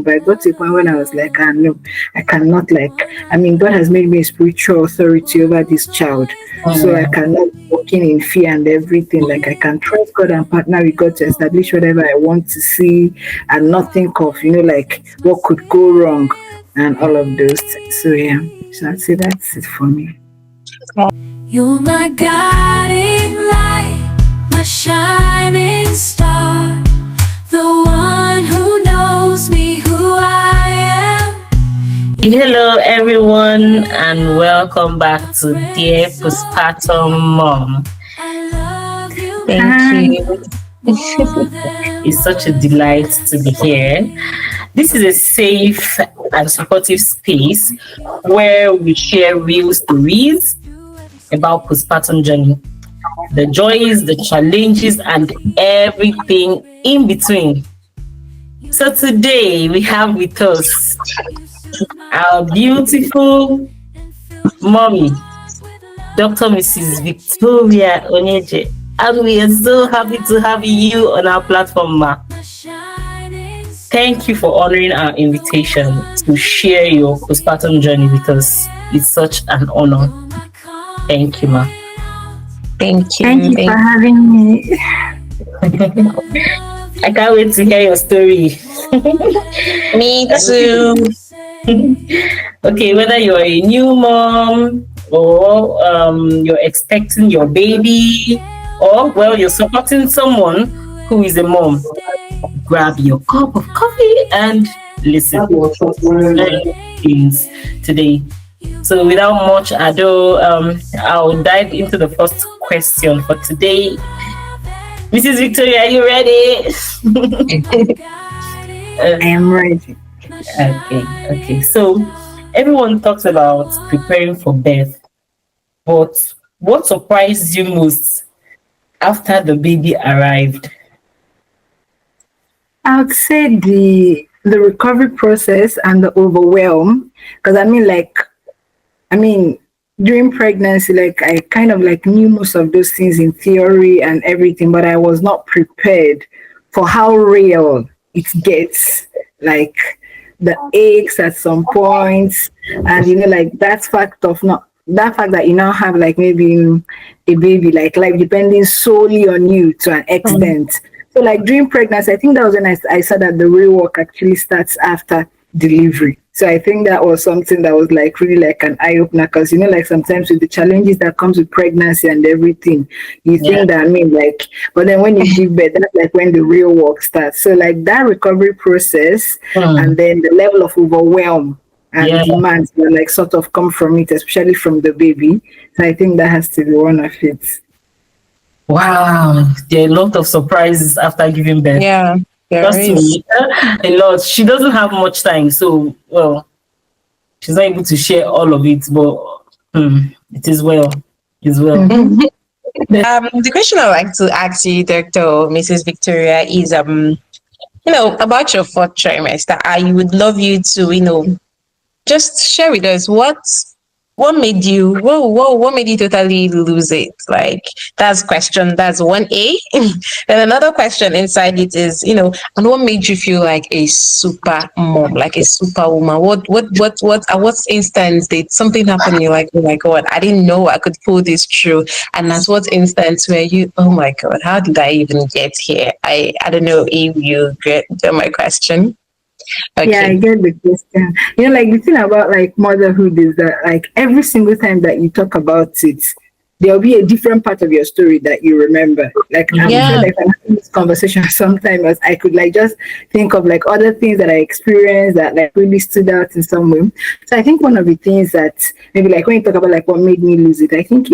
But I got to a point when I was like, ah, no, I cannot, like, I mean, God has made me a spiritual authority over this child. So I cannot be walking in fear and everything. Like, I can trust God and partner with God to establish whatever I want to see and not think of, like, what could go wrong and all of those things. So, yeah, so I'd say that's it for me. You're my guiding light, my shining star, the one who knows me, who I am. Hello, everyone, and welcome back to Dear Postpartum Mom. Thank you. It's such a delight to be here. This is a safe and supportive space where we share real stories about postpartum journey, the joys, the challenges, and everything in between. So today we have with us our beautiful mommy, Dr. Mrs. Victoria Onyeje, and we are so happy to have you on our platform, ma. Thank you for honoring our invitation to share your postpartum journey with us. It's such an honor. Thank you, ma. Thank you. Thank you for having me. I can't wait to hear your story. Me too. Okay, whether you're a new mom or you're expecting your baby, or well, you're supporting someone who is a mom, grab your cup of coffee and listen things today. So without much ado, I'll dive into the first question for today. Mrs. Victoria, are you ready? I am ready. Okay. So everyone talks about preparing for birth, but what surprised you most after the baby arrived? I would say the recovery process and the overwhelm, because during pregnancy, like I kind of like knew most of those things in theory and everything, but I was not prepared for how real it gets. Like the aches at some points, and like that fact that you now have like maybe a baby, like depending solely on you to an extent. So like during pregnancy, I think that was when I saw that the real work actually starts after delivery. So I think that was something that was like really like an eye opener, because like sometimes with the challenges that comes with pregnancy and everything, you think that but then when you give birth, that's like when the real work starts. So like that recovery process and then the level of overwhelm and demands that like sort of come from it, especially from the baby. So I think that has to be one of it. Wow, there are a lot of surprises after giving birth. Yeah, Trust me, a lot. She doesn't have much time, so she's not able to share all of it. But it is well. It's well. The question I'd like to ask you, Dr. Mrs. Victoria, is about your fourth trimester. I would love you to just share with us what made you totally lose it? Like that's 1A. Then another question inside it is, and what made you feel like a super mom, like a superwoman? At what instance did something happen? You're like, oh my God, I didn't know I could pull this through. And at what instance were you, oh my God, how did I even get here? I don't know if you get my question. Okay. Yeah, I get the question. Like the thing about like motherhood is that like every single time that you talk about it, there'll be a different part of your story that you remember. Like I'm sure like I'm having this conversation sometimes I could like just think of like other things that I experienced that like really stood out in some way. So I think one of the things that maybe like when you talk about like what made me lose it, I think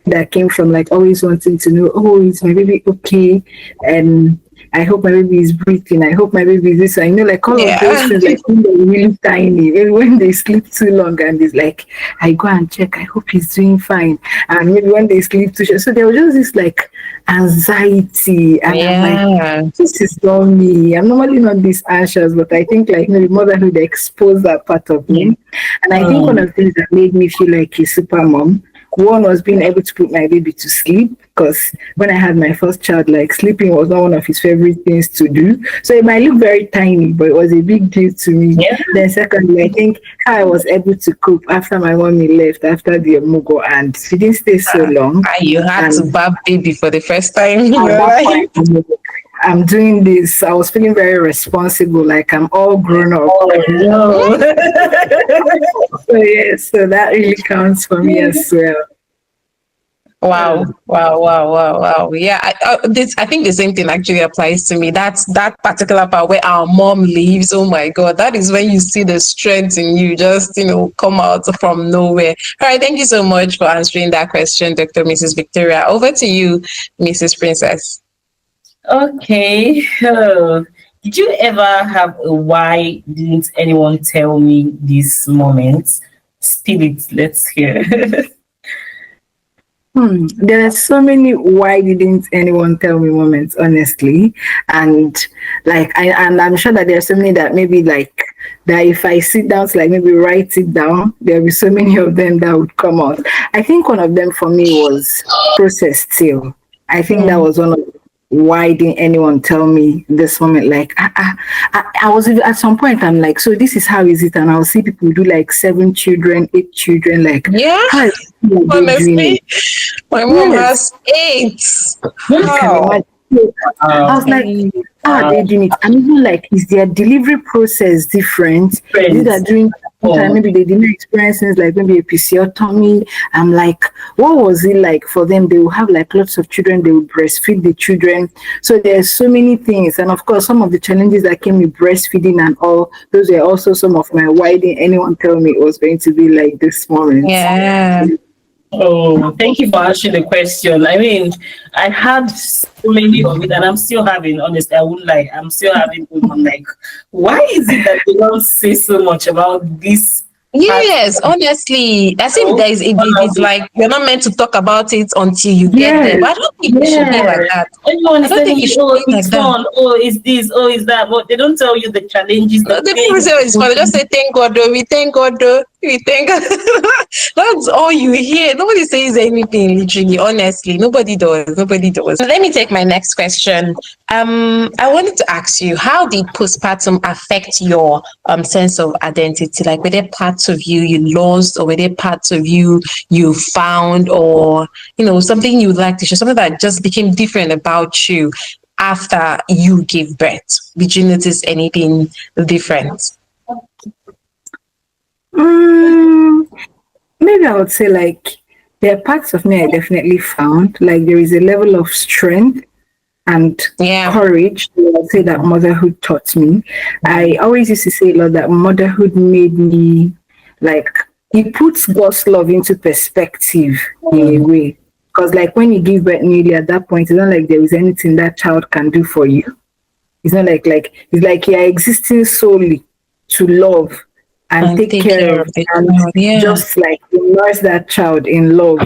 that came from like always wanting to know, oh, is my baby okay? And I hope my baby is breathing. I hope my baby is this. I like all of those things, like when they're really tiny, and when they sleep too long, and it's like, I go and check. I hope he's doing fine. And maybe when they sleep too short. So there was just this like anxiety. And I'm like, this is not me. I'm normally not this anxious, but I think like maybe motherhood exposed that part of me. And I think one of the things that made me feel like a super mom one was being able to put my baby to sleep, because when I had my first child, like sleeping was not one of his favorite things to do. So it might look very tiny, but it was a big deal to me. Yeah. Then secondly, I think how I was able to cope after my mommy left after the Mugo, and she didn't stay so long. You had to And bab baby for the first time in your at that life. point, I'm doing this. I was feeling very responsible, like I'm all grown up. Oh no. So yeah, so that really counts for me as well. Wow. Yeah, I think the same thing actually applies to me. That's that particular part where our mom leaves. Oh my God, that is when you see the strength in you just, come out from nowhere. All right, thank you so much for answering that question, Dr. Mrs. Victoria. Over to you, Mrs. Princess. Okay. Did you ever have a why didn't anyone tell me this moment? Spill it. Let's hear. There are so many why didn't anyone tell me moments, honestly. And I'm sure that there are so many that maybe like that if I sit down to like maybe write it down, there'll be so many of them that would come out. I think one of them for me was process still. I think that was one of why didn't anyone tell me this moment? Like I was at some point I'm like, so this is how is it? And I'll see people do like 7 children, 8 children, like Yeah, how is they doing honestly, it? my mom Yes. has 8. You can Wow. imagine. I was like, how are they doing it? And even like, is their delivery process different? Is it that during time maybe they didn't experience things like maybe episiotomy? I'm like, what was it like for them? They will have like lots of children, they will breastfeed the children. So there's so many things. And of course, some of the challenges that came with breastfeeding and all, those were also some of my why didn't anyone tell me it was going to be like this moment. Yeah. Oh, thank you for answering the question. I mean, I had so many of it, and I'm still having, honestly, I wouldn't lie, I'm still having them. I'm like, why is it that they don't say so much about this? Yes, honestly, as if there is it's like you're not meant to talk about it until you get there. But I don't think it should be like that. Everyone I is don't telling think it you, should oh, be like it's that. fun, oh, it's this, oh, it's that, but they don't tell you the challenges, the The people pain. say it's fun. They just say thank God, though. We thank God, though. We thank God. That's all you hear. Nobody says anything. Literally, honestly, nobody does. Nobody does. Let me take my next question. I wanted to ask you, how did postpartum affect your sense of identity? Like, were there parts of you lost, or were there parts of you found, or something you would like to share, something that just became different about you after you gave birth? Did you notice anything different? Maybe I would say like there are parts of me I definitely found. Like there is a level of strength and courage that I would say that motherhood taught me. I always used to say a lot that motherhood made me like it puts God's love into perspective in a way. Because like when you give birth newly at that point, it's not like there is anything that child can do for you. It's not like it's like you're existing solely to love and take care of it and just like immerse that child in love.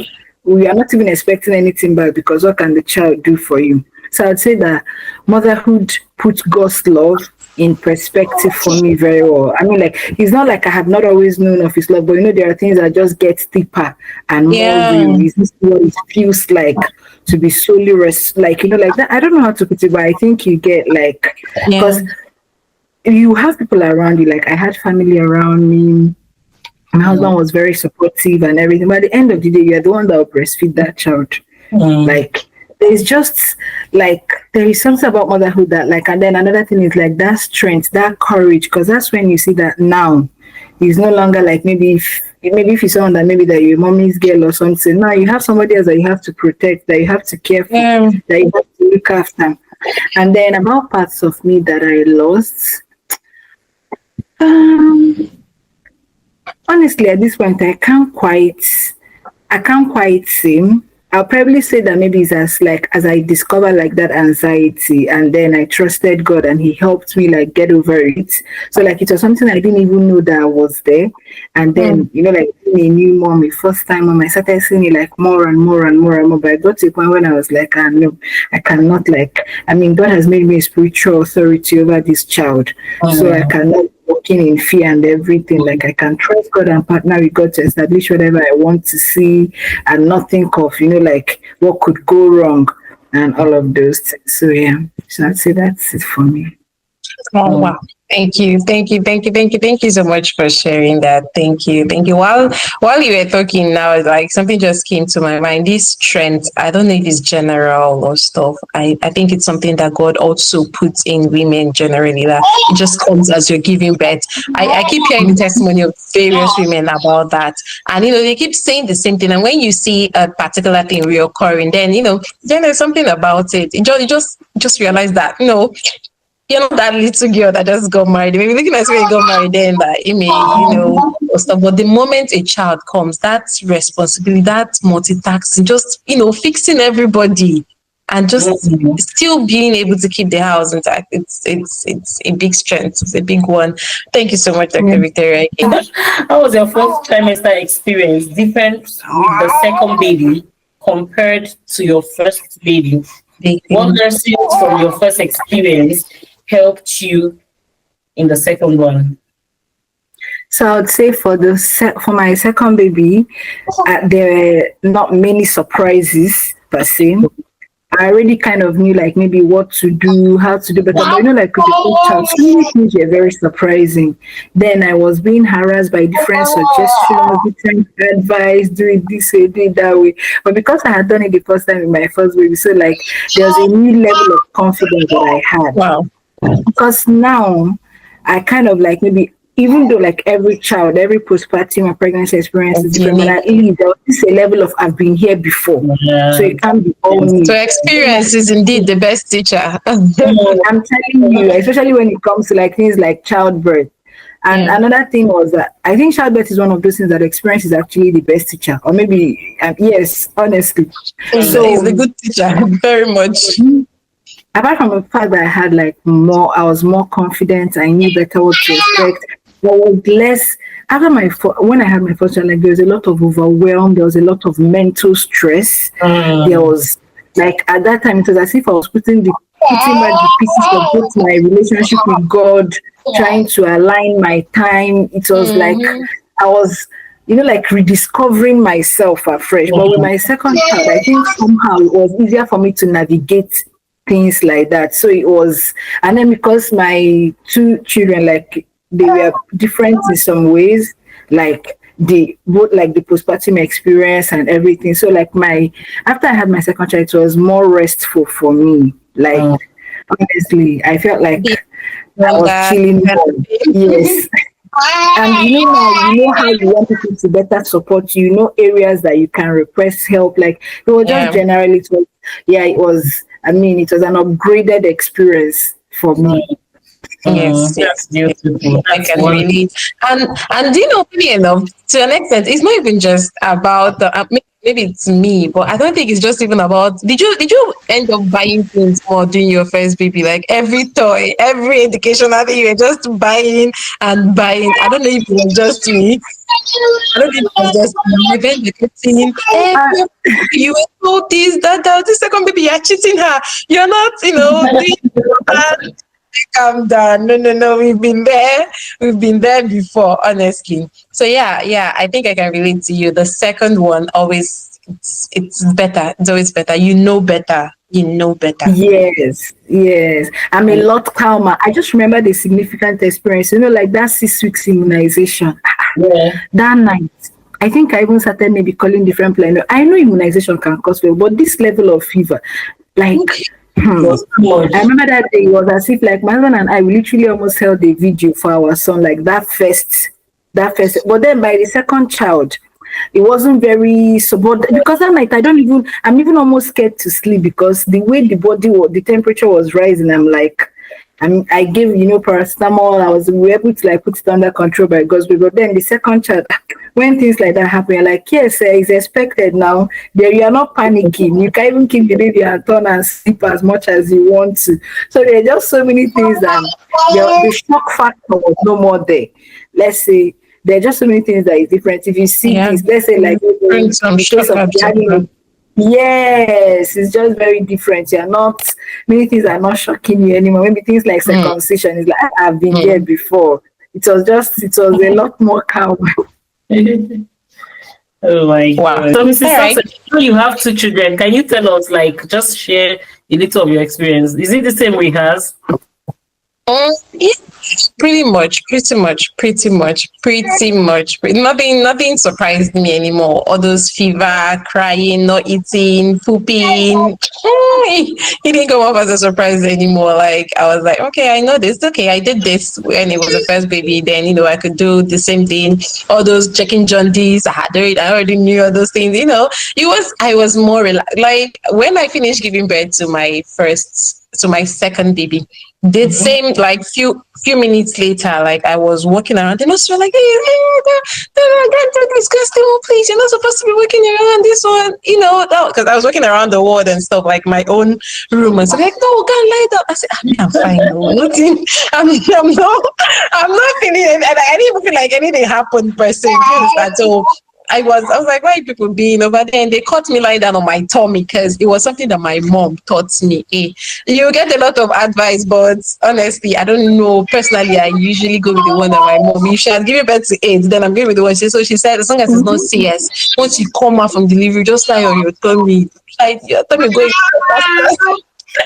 We are not even expecting anything back because what can the child do for you? So I'd say that motherhood puts God's love in perspective for me very well. I mean, like it's not like I have not always known of His love, but there are things that just get deeper and more real. Is this what it feels like to be solely like like that? I don't know how to put it, but I think you get like because you have people around you. Like I had family around me. My husband was very supportive and everything. But at the end of the day, you're the one that will breastfeed that child. Like there's just like there is something about motherhood that like, and then another thing is like that strength, that courage, because that's when you see that now it's no longer like maybe if you're someone that maybe that your mommy's girl or something. Now you have somebody else that you have to protect, that you have to care for, that you have to look after. And then about parts of me that I lost. Honestly, at this point, I can't quite say. I'll probably say that maybe it's as I discovered like that anxiety, and then I trusted God and He helped me like get over it. So like it was something I didn't even know that I was there. And then, like being a new mom, a first time mom, I started seeing it like more and more and more and more. But I got to a point when I was like, no, I cannot God has made me a spiritual authority over this child. So I cannot walking in fear and everything. Like I can trust God and partner with God to establish whatever I want to see and not think of, like what could go wrong and all of those things. So yeah, so I'd say that's it for me. Oh wow. Thank you so much for sharing that. Thank you. While you were talking now, like something just came to my mind. This strength, I don't know if it's general or stuff. I think it's something that God also puts in women generally, that it just comes as you're giving birth. I keep hearing the testimony of various women about that, and they keep saying the same thing. And when you see a particular thing reoccurring, then then there's something about it. You just realize that you're not that little girl that just got married. Maybe looking at when you got married, then that you may, or stuff. But the moment a child comes, that's responsibility, that multitasking, just fixing everybody, and just still being able to keep the house intact. It's a big strength. It's a big one. Thank you so much, Dr. Victoria. How was your first trimester experience different with the second baby compared to your first baby? What lessons from your first experience helped you in the second one? So I would say for my second baby, there were not many surprises per se. I already kind of knew like maybe what to do, how to do better. But like with the first child, so many things were very surprising. Then I was being harassed by different suggestions, different advice, do it this way, do it that way. But because I had done it the first time with my first baby, so like there's a new level of confidence that I had. Wow. Because now I kind of like maybe, even though like every child, every postpartum or pregnancy experience is different, but at least there is a level of I've been here before. Yeah. So it can't be all me. So experience is indeed the best teacher. I'm telling you, especially when it comes to like things like childbirth. And another thing was that I think childbirth is one of those things that experience is actually the best teacher. Or maybe, yes, honestly. So it's a good teacher, very much. Apart from the fact that I had I was more confident, I knew better what to expect. There was less after when I had my first child, like there was a lot of overwhelm, there was a lot of mental stress. There was like at that time it was as if I was putting back the pieces of both my relationship with God, trying to align my time. It was like I was like rediscovering myself afresh. But with my second child, I think somehow it was easier for me to navigate things like that. So it was, and then because my two children, like they were different in some ways, like both like the postpartum experience and everything. So like after I had my second child, it was more restful for me. Like honestly, I felt like I was chilling more. Yes. And now how you want people to better support you, areas that you can request help. Like it was just generally it was an upgraded experience for me. Yes, beautiful. I can relate. And funny enough, to an extent, it's not even just about maybe it's me, but I don't think it's just even about. Did you end up buying things more during your first baby? Like every toy, every educational thing, you were just buying and buying. I don't know if it was just me. I don't think it was just me. You were told this, that, the second baby, you're cheating her. You're not, doing that. Calm down. No. We've been there before, honestly. So yeah. I think I can relate to you. The second one always it's better. It's always better. You know better. Yes. I'm a lot calmer. I just remember the significant experience. Like that 6 weeks immunization. Yeah. That night. I think I even started maybe calling different people. I know immunization can cause fever, but this level of fever, like. I remember that day it was as if like my husband and I literally almost held a video for our son, like that first. But then by the second child, it wasn't very because that night I'm even almost scared to sleep because the way the temperature was rising. I'm like, I gave paracetamol. We were able to like put it under control by God's will. But then the second child, when things like that happen, you're like, yes, it's expected now. There, you are not panicking. You can even keep the baby and turn and sleep as much as you want to. So there are just so many things that the shock factor was no more there. Let's say there are just so many things that is different. If you see this, let's say like yes, it's just very different. Many things are not shocking you anymore. Maybe things like circumcision is like I've been there before. it was a lot more calm. Oh my Wow. God. So, Mrs. All right. Thompson, you have 2 children. Can you tell us, like, just share a little of your experience? Is it the same way he has? Yeah, pretty much. Nothing surprised me anymore. All those fever, crying, not eating, pooping. It didn't come up as a surprise anymore. Like, I was like, okay, I know this. Okay, I did this when it was the first baby. Then, I could do the same thing. All those checking jaundice, I already knew all those things. I was more like when I finished giving birth to my second baby, the same, like few minutes later, like I was walking around, the nurse were like, "Hey, don't do disgusting, please. You're not supposed to be walking around this one." Because I was walking around the ward and stuff, like my own room, and so like, "No, can't lie down." I said, "I'm fine, no, nothing. I'm not feeling it, and I didn't even feel like anything happened per se." You understand? So I was like, why are people being over there? And they caught me lying down on my tummy because it was something that my mom taught me. You get a lot of advice, but honestly, I don't know. Personally, I usually go with the one that my mom, if she has given birth to 8, then I'm going with the one. So she said, as long as it's not CS, once you come out from delivery, just lie on your tummy. Like, your tummy going.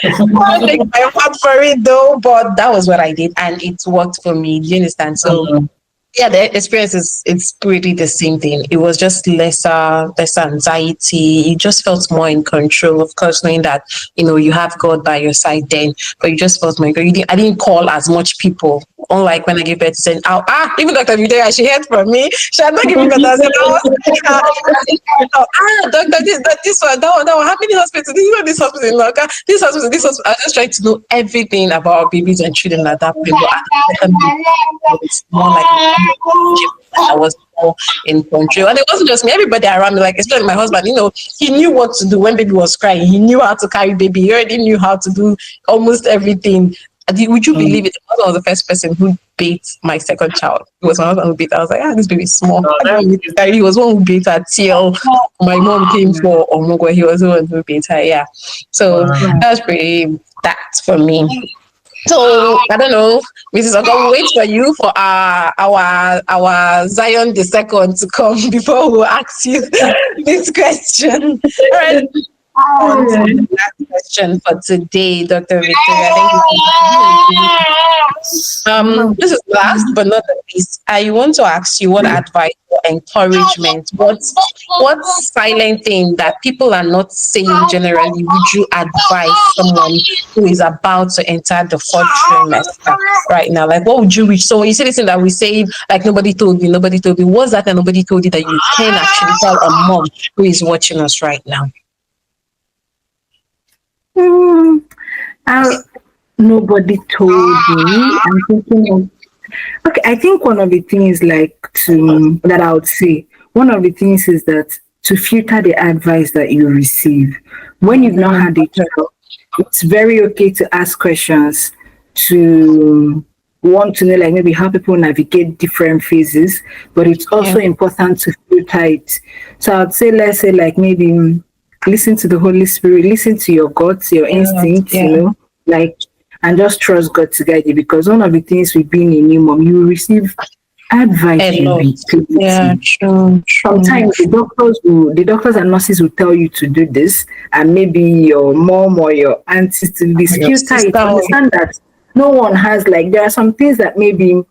I'll take my word for it though, but that was what I did and it worked for me. Do you understand? So yeah, the experience it's really the same thing. It was just lesser anxiety. You just felt more in control, of course, knowing that you have God by your side then, but you just felt more in control. I didn't call as much people, unlike when I gave birth to saying, even Dr. Victoria, she heard from me. She had not given birth. I said, doctor, this one, that one, how many hospitals? This hospital, this hospital. I was just trying to know everything about babies and children at that point. But it's more like I was more in control. And it wasn't just me, everybody around me, like especially my husband, he knew what to do when baby was crying. He knew how to carry baby. He already knew how to do almost everything. Would you believe it? I was the first person who bathed my second child. It was my husband who bathed. I was like, this baby is small. He was one who bathed her till my mom came for Omogo. He was the one who bathed her. Yeah. So that's pretty that for me. So I don't know, Mrs. Ogo, we'll wait for you for our Zion the second to come before we'll ask you this question. All right. On to the last question for today, Dr. Victoria. Thank you. This is last but not the least. I want to ask you what advice or encouragement, what silent thing that people are not saying generally would you advise someone who is about to enter the 4th trimester right now? Like, what would you wish? So you see this thing that we say, like, nobody told me. What's that and nobody told you that you can actually tell a mom who is watching us right now? Nobody told me. I'm thinking of, okay, I think one of the things that I would say, one of the things is that to filter the advice that you receive. When you've not had a child, it's very okay to ask questions, to want to know like maybe how people navigate different phases, but it's also important to filter it. So I'd say, let's say like maybe listen to the Holy Spirit, listen to your guts, your instincts, and just trust God to guide you. Because one of the things with being a new mom, you will receive advice. True. Sometimes the doctors and nurses will tell you to do this, and maybe your mom or your auntie to do this. Filter it. Understand that no one has there are some things that maybe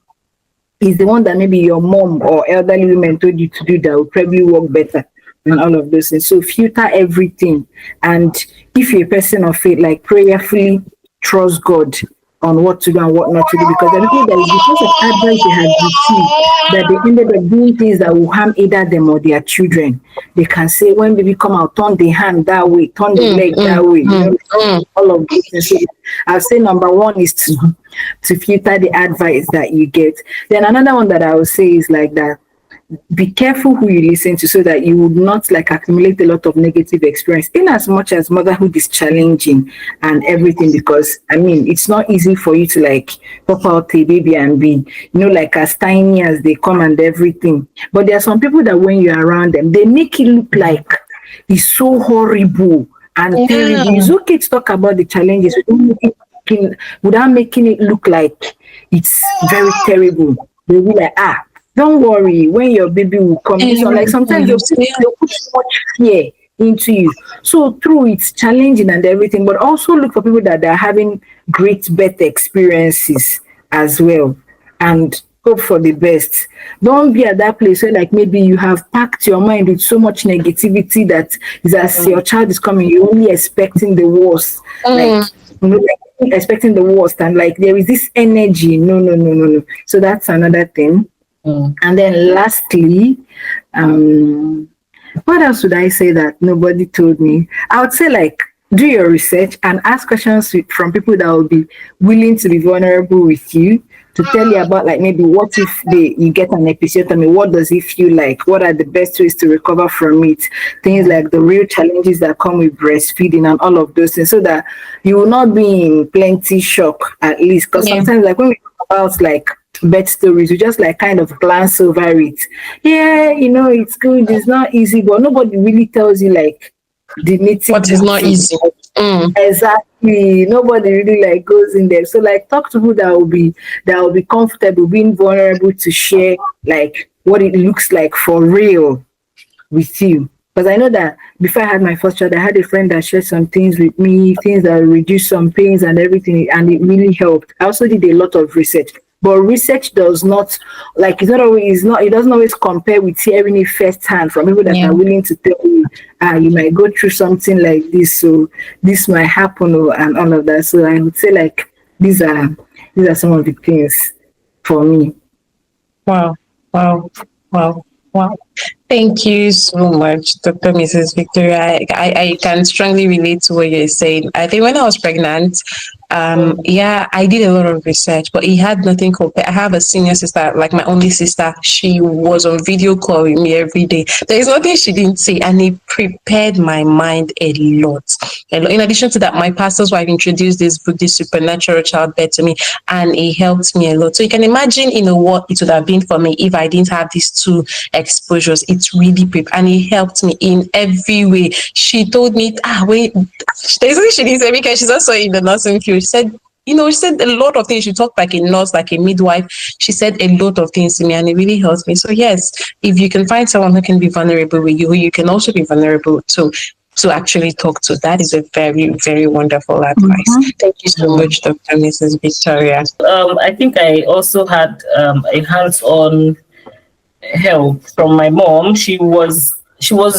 is the one that maybe your mom or elderly women told you to do that will probably work better and all of those things. So filter everything. And if you're a person of faith, prayerfully trust God on what to do and what not to do. Because I think that is because of advice they had received that they ended up doing things that will harm either them or their children. They can say, when baby come out, turn the hand that way, turn the leg that way. All of these things. So I'll say number one is to filter the advice that you get. Then another one that I would say is that be careful who you listen to so that you would not accumulate a lot of negative experience, in as much as motherhood is challenging and everything, because it's not easy for you to pop out a baby and be as tiny as they come and everything. But there are some people that when you're around them, they make it look like it's so horrible and terrible. It's okay to talk about the challenges without making it look like it's very terrible. they'll be like, don't worry, when your baby will come. This one, like sometimes you they'll put so much fear into you. So through it's challenging and everything, but also look for people that are having great birth experiences as well, and hope for the best. Don't be at that place where like maybe you have packed your mind with so much negativity that is as your child is coming, you're only expecting the worst. Like, like expecting the worst, and like there is this energy. No. So that's another thing. And then lastly, what else would I say that nobody told me? I would say like do your research and ask questions from people that will be willing to be vulnerable with you, to tell you about like maybe what if you get an episiotomy, what does it feel like, what are the best ways to recover from it, things like the real challenges that come with breastfeeding and all of those things, so that you will not be in plenty shock at least. Because sometimes like when we talk about like birth stories, we just like kind of glance over it. Yeah, it's good, it's not easy, but nobody really tells you like the nitty what is not easy. Exactly. Nobody really like goes in there. So like talk to people that will be comfortable being vulnerable to share like what it looks like for real with you. Because I know that before I had my first child, I had a friend that shared some things with me, things that reduced some pains and everything, and it really helped. I also did a lot of research. But research does not, like, it doesn't always compare with hearing it firsthand from people that are willing to tell you, you might go through something like this, so this might happen, and all of that. So I would say, like, these are some of the things for me. Wow. Thank you so much, Dr. Mrs. Victoria. I can strongly relate to what you're saying. I think when I was pregnant, I did a lot of research, but it had nothing compared. I have a senior sister, like my only sister. She was on video call with me every day. There is nothing she didn't say, and it prepared my mind a lot. In addition to that, my pastor's wife introduced this book, This Supernatural Childbirth, to me, and it helped me a lot. So you can imagine, what it would have been for me if I didn't have these two exposures. It's really prepared, and it helped me in every way. She told me, wait, there's something she didn't say because she's also in the nursing field. She said, she said a lot of things. She talked like a nurse, like a midwife. She said a lot of things to me, and it really helped me. So yes, if you can find someone who can be vulnerable with you, who you can also be vulnerable to actually talk to, that is a very, very wonderful advice. Thank you so much, Dr. Mrs. Victoria. I think I also had a hands-on help from my mom. She was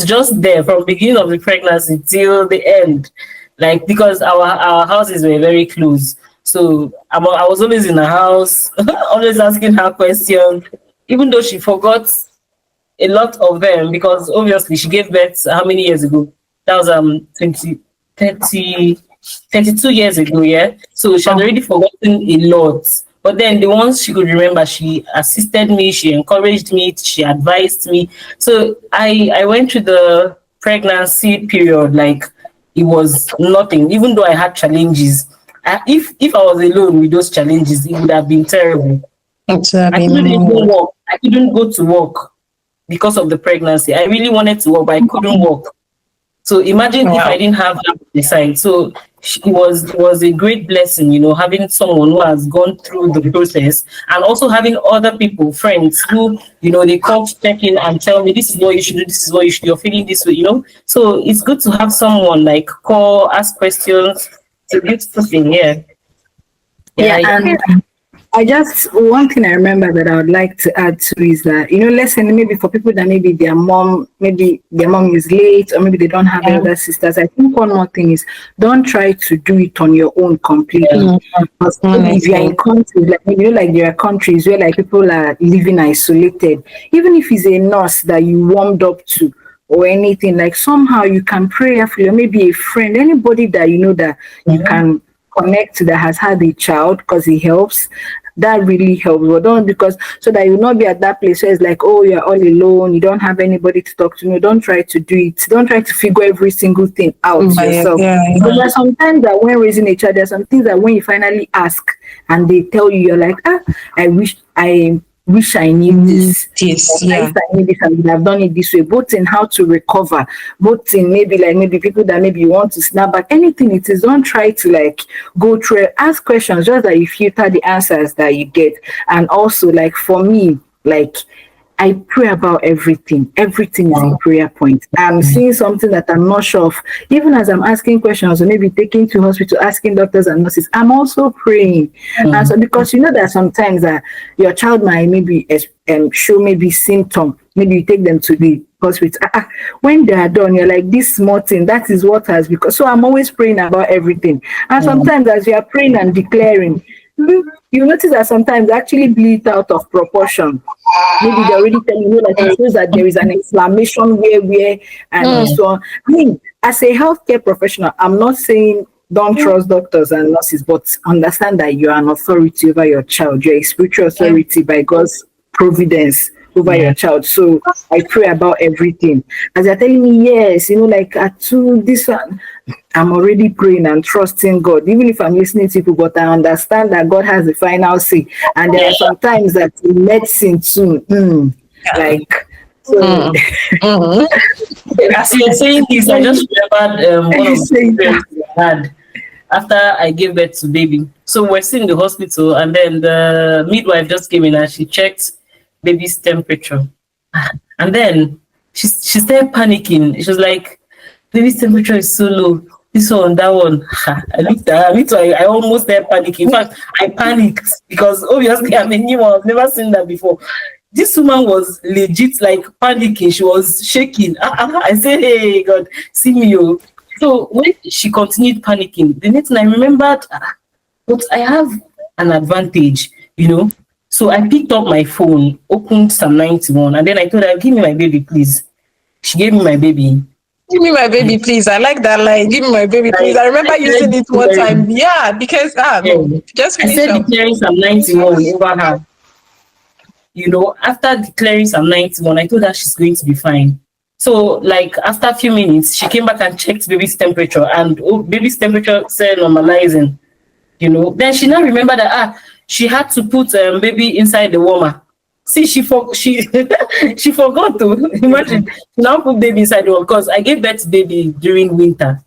just there from the beginning of the pregnancy till the end, like, because our houses were very close. So I was always in the house, always asking her questions, even though she forgot a lot of them, because obviously she gave birth how many years ago? That was 32 years ago, yeah. So she had already forgotten a lot. But then the ones she could remember, she assisted me, she encouraged me, she advised me. So I went through the pregnancy period like it was nothing, even though I had challenges. If I was alone with those challenges, it would have been terrible. I couldn't even walk. I couldn't go to work because of the pregnancy. I really wanted to work, but I couldn't walk. So imagine if I didn't have that beside. So it was a great blessing, having someone who has gone through the process, and also having other people, friends who, they call to check in and tell me, this is what you should do, this is what you should do, you're feeling this way, So it's good to have someone like call, ask questions. It's a beautiful thing, and one thing I remember that I would like to add to is that, listen, maybe for people that maybe their mom is late, or maybe they don't have elder sisters. I think one more thing is, don't try to do it on your own completely. Because if you're in countries, like, there are countries where like people are living isolated, even if it's a nurse that you warmed up to, or anything, like somehow you can prayerfully, or maybe a friend, anybody that that you can connect to that has had a child, because it helps. That really helps. But don't, because so that you'll not be at that place where it's like, oh, you're all alone, you don't have anybody to talk to. Don't try to do it. Don't try to figure every single thing out yourself. But there's sometimes that when raising a child, there's some things that when you finally ask and they tell you, you're like, I wish I wish I knew this. This, I yeah. wish I knew this and would have done it this way, both in how to recover, both in maybe people that maybe you want to snap back, anything it is, don't try to like go through it. Ask questions, just that you filter the answers that you get. And also, like for me, like I pray about everything. Everything is a prayer point. I'm seeing something that I'm not sure of. Even as I'm asking questions or maybe taking to hospital, asking doctors and nurses, I'm also praying. And so because you know that sometimes that your child might maybe show maybe symptom, maybe you take them to the hospital. When they are done, you're like, this small thing, that is what has because. So I'm always praying about everything. And sometimes as you are praying and declaring, you notice that sometimes they actually bleed out of proportion. Maybe they're already telling you that it shows that there is an inflammation where and so on. I mean, as a healthcare professional, I'm not saying don't trust doctors and nurses, but understand that you are an authority over your child. You're a spiritual authority by God's providence over your child. So I pray about everything. As they're telling me, yes, like at 2, this one, I'm already praying and trusting God, even if I'm listening to people, but I understand that God has the final say. And there are sometimes that in medicine too, like, so. As you're saying this, I just remembered one of the experiences I had after I gave birth to baby. So we're still in the hospital, and then the midwife just came in and she checked baby's temperature. And then she started panicking. She was like, baby's temperature is so low. This one, that one. I looked at her. Me too, I almost started panicking. In fact, I panicked because obviously I'm a new one. I've never seen that before. This woman was legit like panicking. She was shaking. I said, hey, God, see me. Oh. So when she continued panicking, the next thing I remembered, but I have an advantage, So I picked up my phone, opened Psalm 91, and then I told her, give me my baby, please. She gave me my baby. Give me my baby, please. I like that line. Give me my baby, please. I remember using it one time. Yeah, because just finish I said declaring Psalm 91 over her. After declaring Psalm 91, I told her she's going to be fine. So, like, after a few minutes, she came back and checked baby's temperature, and baby's temperature said normalizing. Then she now remembered that she had to put baby inside the warmer. See, she forgot to imagine. She now put baby inside the warmer because I gave birth to baby during winter.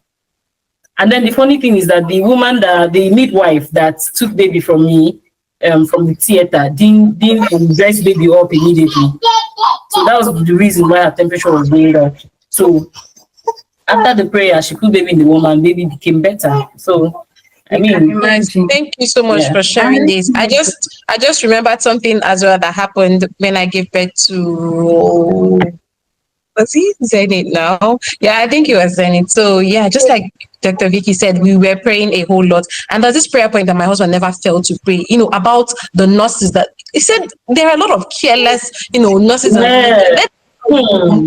And then the funny thing is that the midwife that took baby from me, from the theater, didn't dress baby up immediately. So that was the reason why her temperature was going down. So after the prayer, she put baby in the warmer and baby became better. So I mean, thank you so much for sharing this. I just remembered something as well that happened when I gave birth to, was he Zenith now? Yeah, I think it was Zenith. So yeah, just like Dr. Vicky said, we were praying a whole lot. And there's this prayer point that my husband never failed to pray, about the nurses that he said there are a lot of careless, nurses and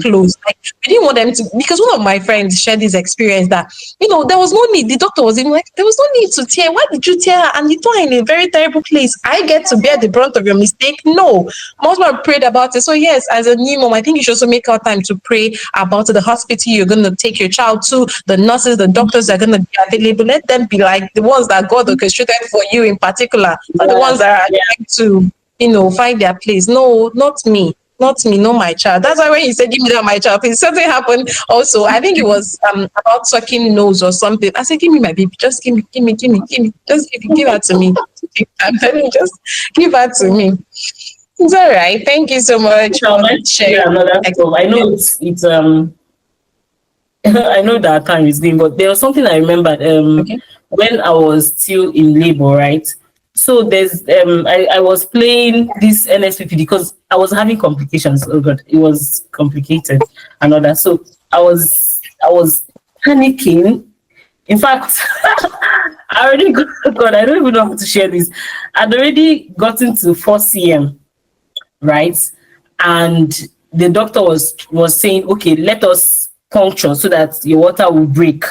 close. Like, we didn't want them to, because one of my friends shared this experience that, there was no need. The doctor was even like, there was no need to tear. Why did you tear her? And you thought in a very terrible place. I get to bear the brunt of your mistake. No. My husband prayed about it. So yes, as a new mom, I think you should also make out time to pray about the hospital you're going to take your child to, the nurses, the doctors are going to be available. Let them be like the ones that God orchestrated for you in particular, not the ones that are trying to, find their place. No, not me, not my child. That's why when you said, give me that, my child, please, something happened also. I think it was about sucking nose or something. I said, give me my baby. Just give me. Just give her to me. I'm telling you, just give her to me. It's all right. Thank you so much for sharing. I know it's I know that time is going, but there was something I remembered when I was still in labor, right? So there's I was playing this NSPP because I was having complications. Oh God, it was complicated and all that. So I was panicking. In fact, I don't even know how to share this. I'd already gotten to 4 cm, right? And the doctor was saying, okay, let us puncture so that your water will break,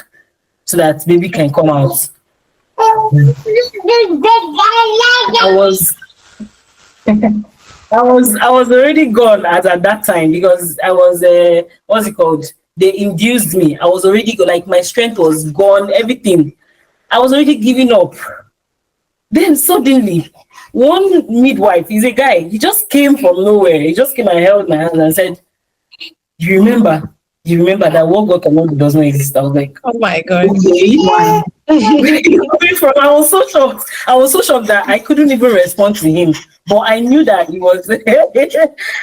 so that baby can come out. I was already gone at that time because I was what's it called? They induced me. I was already like my strength was gone, everything. I was already giving up. Then suddenly One midwife, he's a guy. He just came from nowhere. He just came and held my hand and said, "You remember? You remember that what God cannot do does not exist?" I was like, Oh my God. "Okay." Where are you coming from? I was so shocked. I was so shocked that I couldn't even respond to him. But I knew that it was.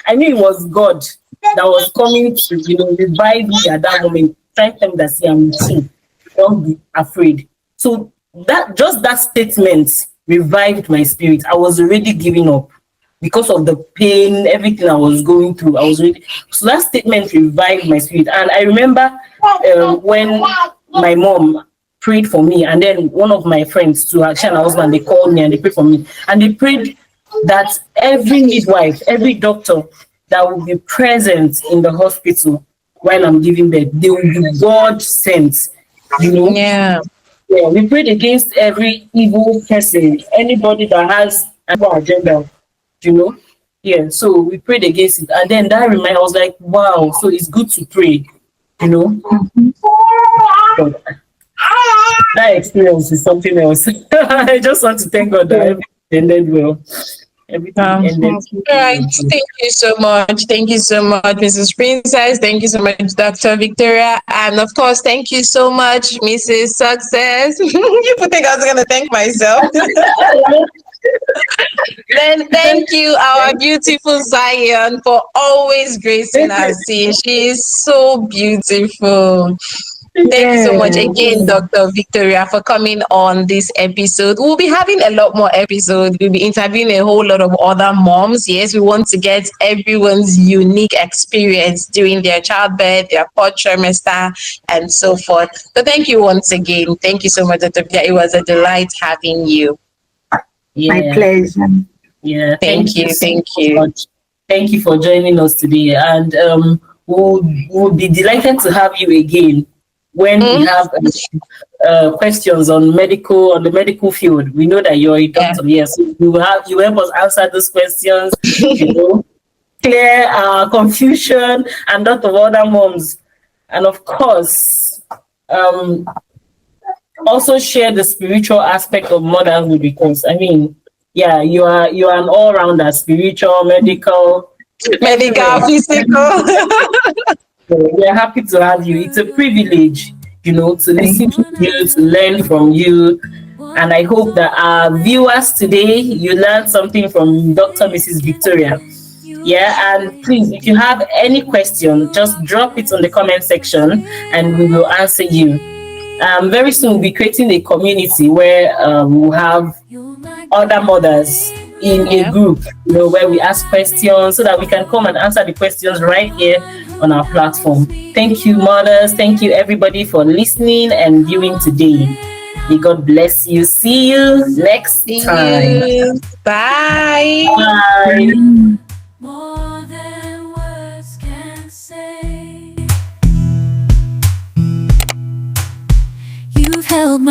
I knew it was God that was coming to, revive me at that moment. Trying to tell me that, see, I'm with you. Don't be afraid. So that statement revived my spirit. I was already giving up because of the pain, everything I was going through. So that statement revived my spirit. And I remember when my mom prayed for me, and then one of my friends, to her husband, they called me and they prayed for me, and they prayed that every midwife, every doctor that will be present in the hospital while I'm giving birth, they will be God sent. Yeah. Yeah, we prayed against every evil person, anybody that has an agenda, you know. Yeah, so we prayed against it. And then that reminded, I was like, wow, so it's good to pray, you know. But that experience is something else. I just want to thank God that everything ended well. Everything ended. All right. Thank you so much. Thank you so much, Mrs. Princess. Thank you so much, Dr. Victoria. And of course, thank you so much, Mrs. Success. You would think I was going to thank myself. Then thank you, our beautiful Zion, for always gracing our scene. She is so beautiful. Thank you so much again, Dr. Victoria, for coming on this episode. We'll be having a lot more episodes. We'll be interviewing a whole lot of other moms. Yes, we want to get everyone's unique experience during their childbirth, their fourth trimester, and so forth. So thank you once again. Thank you so much, Dr. Victoria. It was a delight having you. Yeah. My pleasure. Yeah, Thank you. Thank so you. much. Thank you for joining us today. And we'll be delighted to have you again when we have questions on the medical field. We know that you're a doctor. Yes, you help us answer those questions, clear our confusion and that of other moms. And of course, also share the spiritual aspect of motherhood, because I mean, yeah, you are an all-rounder, spiritual, medical, physical. So we're happy to have you. It's a privilege, to listen to you, to learn from you. And I hope that our viewers today, you learned something from Dr. Mrs. Victoria. Yeah, and please, if you have any question, just drop it on the comment section and we will answer you. Very soon we'll be creating a community where we'll have other mothers in a group, where we ask questions so that we can come and answer the questions right here on our platform. Thank you, mothers. Thank you, everybody, for listening and viewing today. May God bless you. See you next time. Bye. Bye. More than words can say. You've held my